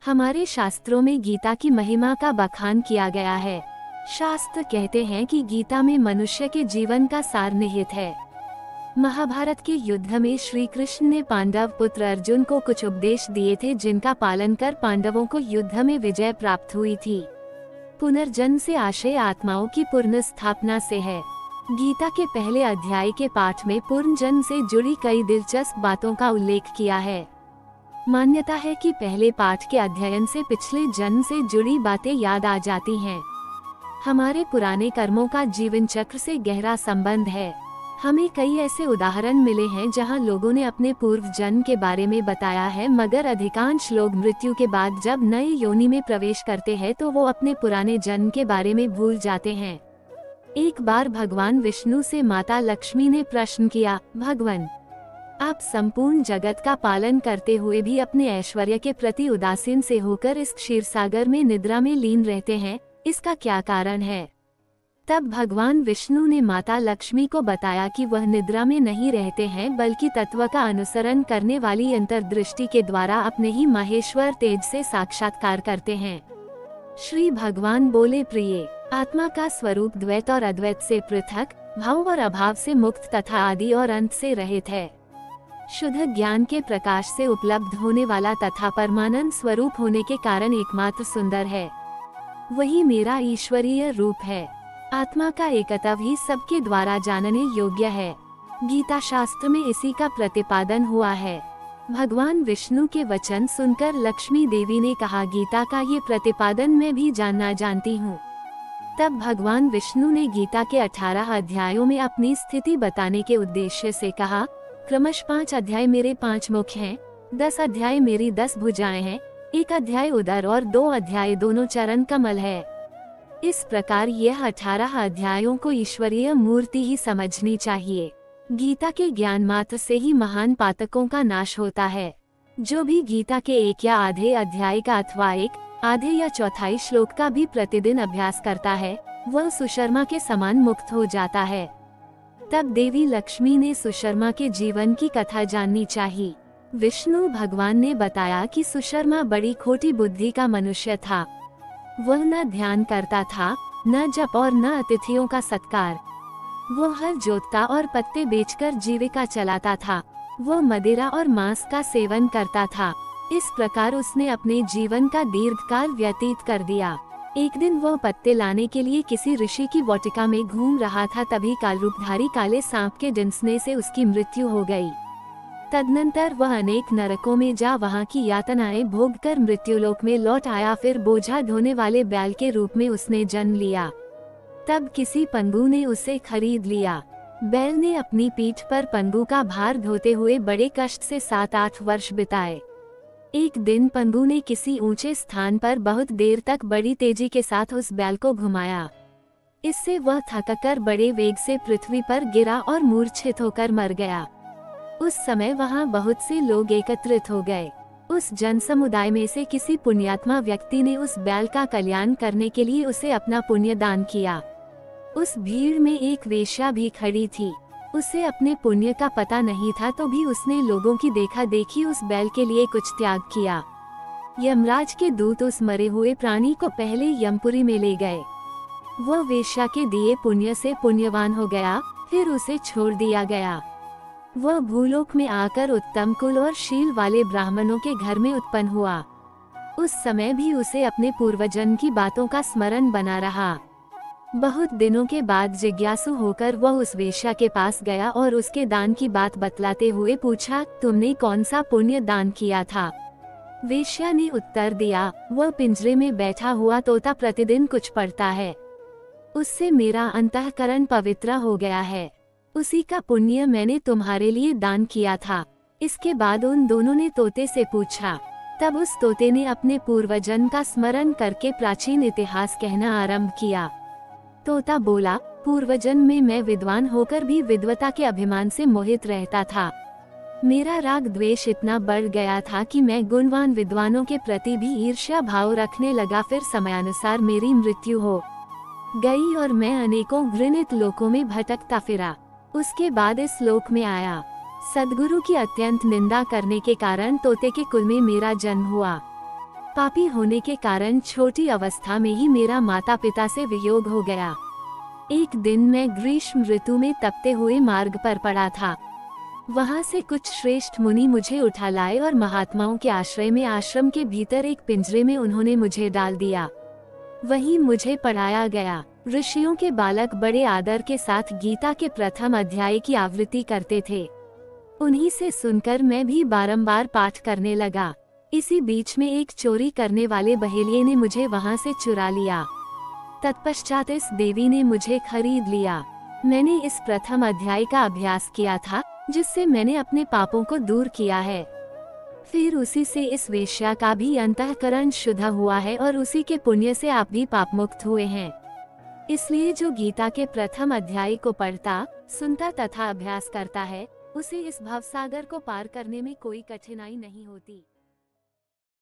हमारे शास्त्रों में गीता की महिमा का बखान किया गया है। शास्त्र कहते हैं कि गीता में मनुष्य के जीवन का सार निहित है। महाभारत के युद्ध में श्री कृष्ण ने पांडव पुत्र अर्जुन को कुछ उपदेश दिए थे, जिनका पालन कर पांडवों को युद्ध में विजय प्राप्त हुई थी। पुनर्जन्म से आशय आत्माओं की पुनः स्थापना से है। गीता के पहले अध्याय के पाठ में पुनर्जन्म से जुड़ी कई दिलचस्प बातों का उल्लेख किया है। मान्यता है कि पहले पाठ के अध्ययन से पिछले जन्म से जुड़ी बातें याद आ जाती हैं। हमारे पुराने कर्मों का जीवन चक्र से गहरा संबंध है। हमें कई ऐसे उदाहरण मिले हैं जहां लोगों ने अपने पूर्व जन्म के बारे में बताया है, मगर अधिकांश लोग मृत्यु के बाद जब नए योनि में प्रवेश करते हैं तो वो अपने पुराने जन्म के बारे में भूल जाते हैं। एक बार भगवान विष्णु से माता लक्ष्मी ने प्रश्न किया, भगवान, आप संपूर्ण जगत का पालन करते हुए भी अपने ऐश्वर्य के प्रति उदासीन से होकर इस क्षीरसागर में निद्रा में लीन रहते हैं, इसका क्या कारण है? तब भगवान विष्णु ने माता लक्ष्मी को बताया कि वह निद्रा में नहीं रहते हैं, बल्कि तत्व का अनुसरण करने वाली अंतर्दृष्टि के द्वारा अपने ही महेश्वर तेज से साक्षात्कार करते हैं। श्री भगवान बोले, प्रिय, आत्मा का स्वरूप द्वैत और अद्वैत से पृथक, भाव और अभाव से मुक्त तथा आदि और अंत से रहित है। शुद्ध ज्ञान के प्रकाश से उपलब्ध होने वाला तथा परमानंद स्वरूप होने के कारण एकमात्र सुंदर है। वही मेरा ईश्वरीय रूप है। आत्मा का एकत्व ही सबके द्वारा जानने योग्य है। गीता शास्त्र में इसी का प्रतिपादन हुआ है। भगवान विष्णु के वचन सुनकर लक्ष्मी देवी ने कहा, गीता का ये प्रतिपादन मैं भी जानना जानती हूँ। तब भगवान विष्णु ने गीता के 18 अध्यायों में अपनी स्थिति बताने के उद्देश्य से कहा, क्रमश 5 अध्याय मेरे 5 मुख हैं, 10 अध्याय मेरी 10 भुजाएं हैं, 1 अध्याय उदर और 2 अध्याय दोनों चरण कमल है। इस प्रकार यह 18 अध्यायों को ईश्वरीय मूर्ति ही समझनी चाहिए। गीता के ज्ञान मात्र से ही महान पातकों का नाश होता है। जो भी गीता के 1 या आधे अध्याय का अथवा 1 आधे या चौथाई श्लोक का भी प्रतिदिन अभ्यास करता है, वह सुशर्मा के समान मुक्त हो जाता है। तब देवी लक्ष्मी ने सुशर्मा के जीवन की कथा जाननी चाहिए। विष्णु भगवान ने बताया कि सुशर्मा बड़ी खोटी बुद्धि का मनुष्य था। वह न ध्यान करता था, न जप और न अतिथियों का सत्कार। वह हल जोतता और पत्ते बेचकर जीविका चलाता था। वह मदिरा और मांस का सेवन करता था। इस प्रकार उसने अपने जीवन का दीर्घकाल व्यतीत कर दिया। एक दिन वह पत्ते लाने के लिए किसी ऋषि की वाटिका में घूम रहा था, तभी कालरूपधारी काले सांप के डंसने से उसकी मृत्यु हो गई। तदनंतर वह अनेक नरकों में जा वहां की यातनाएं भोगकर मृत्युलोक में लौट आया। फिर बोझा ढोने वाले बैल के रूप में उसने जन्म लिया। तब किसी पंगु ने उसे खरीद लिया। बैल ने अपनी पीठ पर पंगु का भार ढोते हुए बड़े कष्ट से 7-8 वर्ष बिताए। एक दिन पंगु ने किसी ऊंचे स्थान पर बहुत देर तक बड़ी तेजी के साथ उस बैल को घुमाया। इससे वह थककर बड़े वेग से पृथ्वी पर गिरा और मूर्छित होकर मर गया। उस समय वहां बहुत से लोग एकत्रित हो गए। उस जन समुदाय में से किसी पुण्यात्मा व्यक्ति ने उस बैल का कल्याण करने के लिए उसे अपना पुण्य दान किया। उस भीड़ में एक वेश्या भी खड़ी थी। उसे अपने पुण्य का पता नहीं था, तो भी उसने लोगों की देखा देखी उस बैल के लिए कुछ त्याग किया। यमराज के दूत उस मरे हुए प्राणी को पहले यमपुरी में ले गए। वह वेश्या के दिए पुण्य से पुण्यवान हो गया, फिर उसे छोड़ दिया गया। वह भूलोक में आकर उत्तम कुल और शील वाले ब्राह्मणों के घर में उत्पन्न हुआ। उस समय भी उसे अपने पूर्वजन्म की बातों का स्मरण बना रहा। बहुत दिनों के बाद जिज्ञासु होकर वह उस वेश्या के पास गया और उसके दान की बात बतलाते हुए पूछा, तुमने कौन सा पुण्य दान किया था? वेश्या ने उत्तर दिया, वह पिंजरे में बैठा हुआ तोता प्रतिदिन कुछ पढ़ता है, उससे मेरा अंतःकरण पवित्र हो गया है। उसी का पुण्य मैंने तुम्हारे लिए दान किया था। इसके बाद उन दोनों ने तोते से पूछा। तब उस तोते ने अपने पूर्वजन्म का स्मरण करके प्राचीन इतिहास कहना आरंभ किया। तोता बोला, पूर्वजन्म में मैं विद्वान होकर भी विद्वता के अभिमान से मोहित रहता था। मेरा राग द्वेष इतना बढ़ गया था कि मैं गुणवान विद्वानों के प्रति भी ईर्ष्या भाव रखने लगा। फिर समयानुसार मेरी मृत्यु हो गई और मैं अनेकों घृणित लोकों में भटकता फिरा। उसके बाद इस लोक में आया। सद्गुरु की अत्यंत निंदा करने के कारण तोते के कुल में मेरा जन्म हुआ। पापी होने के कारण छोटी अवस्था में ही मेरा माता पिता से वियोग हो गया। एक दिन मैं ग्रीष्म ऋतु में तपते हुए मार्ग पर पड़ा था। वहां से कुछ श्रेष्ठ मुनि मुझे उठा लाए और महात्माओं के आश्रय में आश्रम के भीतर एक पिंजरे में उन्होंने मुझे डाल दिया। वहीं मुझे पढ़ाया गया। ऋषियों के बालक बड़े आदर के साथ गीता के प्रथम अध्याय की आवृत्ति करते थे। उन्हीं से सुनकर मैं भी बारंबार पाठ करने लगा। इसी बीच में एक चोरी करने वाले बहेलिये ने मुझे वहां से चुरा लिया। तत्पश्चात इस देवी ने मुझे खरीद लिया। मैंने इस प्रथम अध्याय का अभ्यास किया था, जिससे मैंने अपने पापों को दूर किया है। फिर उसी से इस वेश्या का भी अंतःकरण शुद्ध हुआ है और उसी के पुण्य से आप भी पापमुक्त हुए हैं। इसलिए जो गीता के प्रथम अध्याय को पढ़ता, सुनता तथा अभ्यास करता है, उसे इस भवसागर को पार करने में कोई कठिनाई नहीं होती।